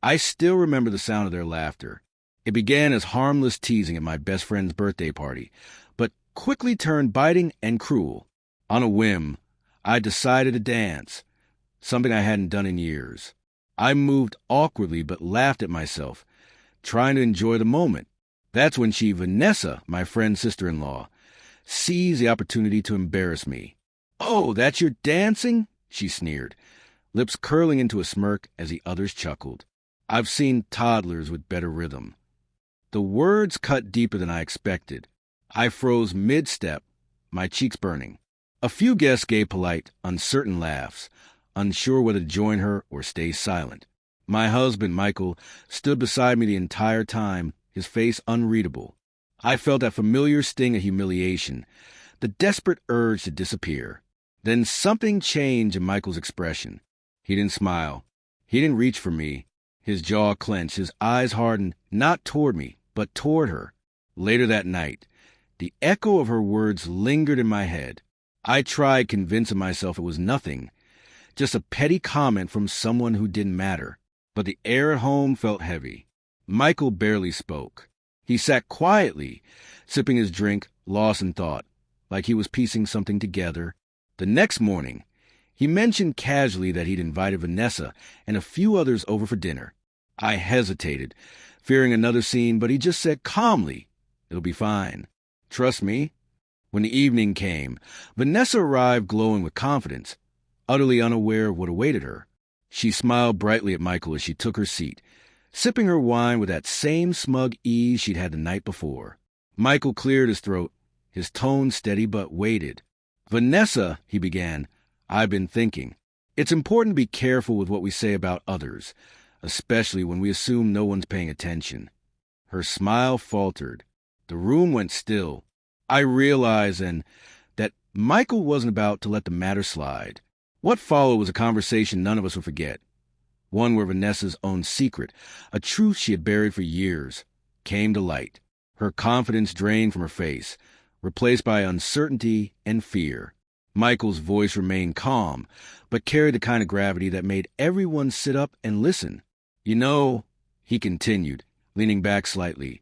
I still remember the sound of their laughter. It began as harmless teasing at my best friend's birthday party, but quickly turned biting and cruel. On a whim, I decided to dance, something I hadn't done in years. I moved awkwardly but laughed at myself, trying to enjoy the moment. That's when Vanessa, my friend's sister-in-law, seized the opportunity to embarrass me. "Oh, that's your dancing?" she sneered, lips curling into a smirk as the others chuckled. I've seen toddlers with better rhythm. The words cut deeper than I expected. I froze mid-step, my cheeks burning. A few guests gave polite, uncertain laughs, unsure whether to join her or stay silent. My husband, Michael, stood beside me the entire time, his face unreadable. I felt that familiar sting of humiliation, the desperate urge to disappear. Then something changed in Michael's expression. He didn't smile. He didn't reach for me. His jaw clenched, his eyes hardened, not toward me, but toward her. Later that night, the echo of her words lingered in my head. I tried convincing myself it was nothing, just a petty comment from someone who didn't matter. But the air at home felt heavy. Michael barely spoke. He sat quietly, sipping his drink, lost in thought, like he was piecing something together. The next morning, he mentioned casually that he'd invited Vanessa and a few others over for dinner. I hesitated, fearing another scene, but he just said calmly, "It'll be fine. Trust me." When the evening came, Vanessa arrived glowing with confidence, utterly unaware of what awaited her. She smiled brightly at Michael as she took her seat, sipping her wine with that same smug ease she'd had the night before. Michael cleared his throat, his tone steady but weighted. "Vanessa," he began, "I've been thinking. It's important to be careful with what we say about others, especially when we assume no one's paying attention." Her smile faltered. The room went still. I realized then that Michael wasn't about to let the matter slide. What followed was a conversation none of us would forget. One where Vanessa's own secret, a truth she had buried for years, came to light. Her confidence drained from her face, replaced by uncertainty and fear. Michael's voice remained calm, but carried the kind of gravity that made everyone sit up and listen. "You know," he continued, leaning back slightly,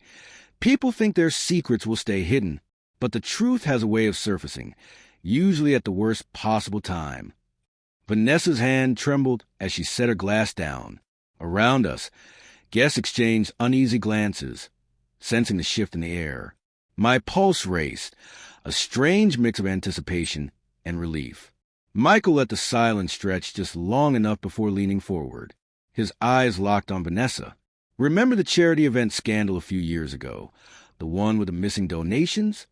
"people think their secrets will stay hidden, but the truth has a way of surfacing, usually at the worst possible time." Vanessa's hand trembled as she set her glass down. Around us, guests exchanged uneasy glances, sensing the shift in the air. My pulse raced, a strange mix of anticipation and relief. Michael let the silence stretch just long enough before leaning forward. His eyes locked on Vanessa. "Remember the charity event scandal a few years ago? The one with the missing donations?"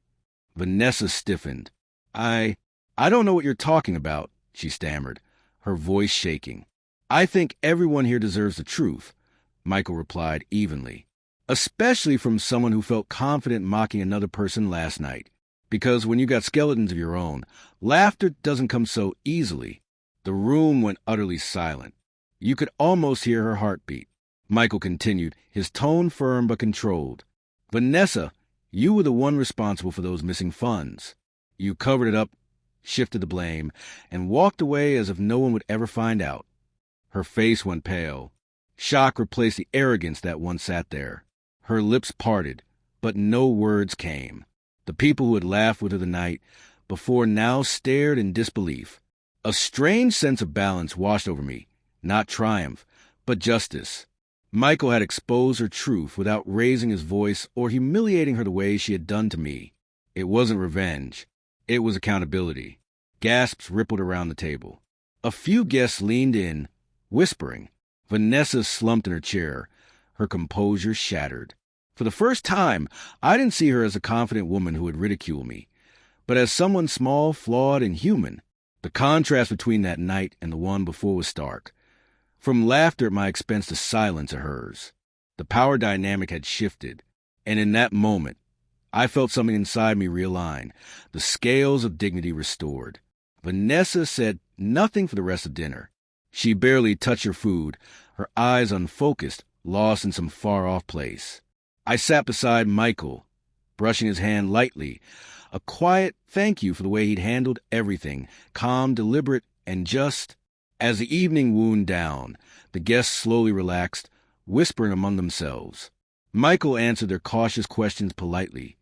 Vanessa stiffened. I don't know what you're talking about," she stammered, her voice shaking. "I think everyone here deserves the truth," Michael replied evenly, "especially from someone who felt confident mocking another person last night. Because when you got skeletons of your own, laughter doesn't come so easily." The room went utterly silent. You could almost hear her heartbeat. Michael continued, his tone firm but controlled. "Vanessa, you were the one responsible for those missing funds. You covered it up, shifted the blame, and walked away as if no one would ever find out." Her face went pale. Shock replaced the arrogance that once sat there. Her lips parted, but no words came. The people who had laughed with her the night before now stared in disbelief. A strange sense of balance washed over me, not triumph, but justice. Michael had exposed her truth without raising his voice or humiliating her the way she had done to me. It wasn't revenge. It was accountability. Gasps rippled around the table. A few guests leaned in, whispering. Vanessa slumped in her chair, her composure shattered. For the first time, I didn't see her as a confident woman who would ridicule me, but as someone small, flawed, and human. The contrast between that night and the one before was stark. From laughter at my expense to silence at hers. The power dynamic had shifted, and in that moment, I felt something inside me realign, the scales of dignity restored. Vanessa said nothing for the rest of dinner. She barely touched her food, her eyes unfocused, lost in some far-off place. I sat beside Michael, brushing his hand lightly, a quiet thank you for the way he'd handled everything, calm, deliberate, and just. As the evening wound down, the guests slowly relaxed, whispering among themselves. Michael answered their cautious questions politely,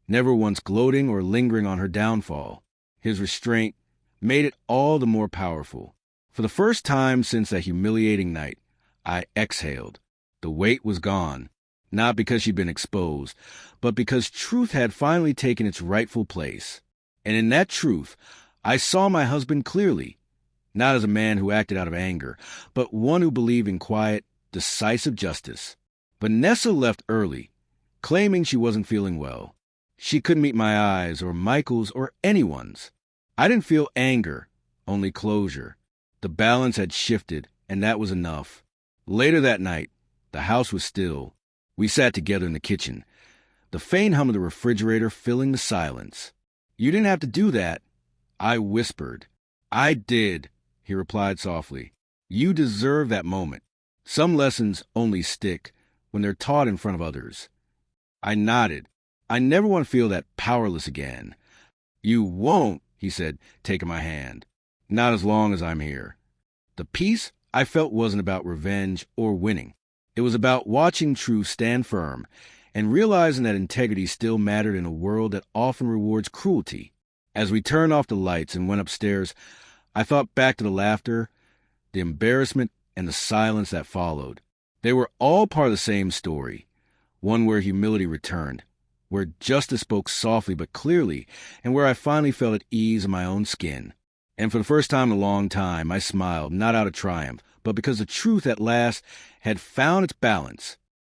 never once gloating or lingering on her downfall. His restraint made it all the more powerful. For the first time since that humiliating night, I exhaled. The weight was gone, not because she'd been exposed, but because truth had finally taken its rightful place. And in that truth, I saw my husband clearly, not as a man who acted out of anger, but one who believed in quiet, decisive justice. Vanessa left early, claiming she wasn't feeling well. She couldn't meet my eyes or Michael's or anyone's. I didn't feel anger, only closure. The balance had shifted, and that was enough. Later that night, the house was still. We sat together in the kitchen, the faint hum of the refrigerator filling the silence. "You didn't have to do that," I whispered. "I did," he replied softly. "You deserve that moment. Some lessons only stick when they're taught in front of others." I nodded. "I never want to feel that powerless again." "You won't," he said, taking my hand. "Not as long as I'm here." The peace I felt wasn't about revenge or winning. It was about watching truth stand firm and realizing that integrity still mattered in a world that often rewards cruelty. As we turned off the lights and went upstairs, I thought back to the laughter, the embarrassment, and the silence that followed. They were all part of the same story, one where humility returned, where justice spoke softly but clearly, and where I finally felt at ease in my own skin. And for the first time in a long time, I smiled, not out of triumph, but because the truth at last had found its balance.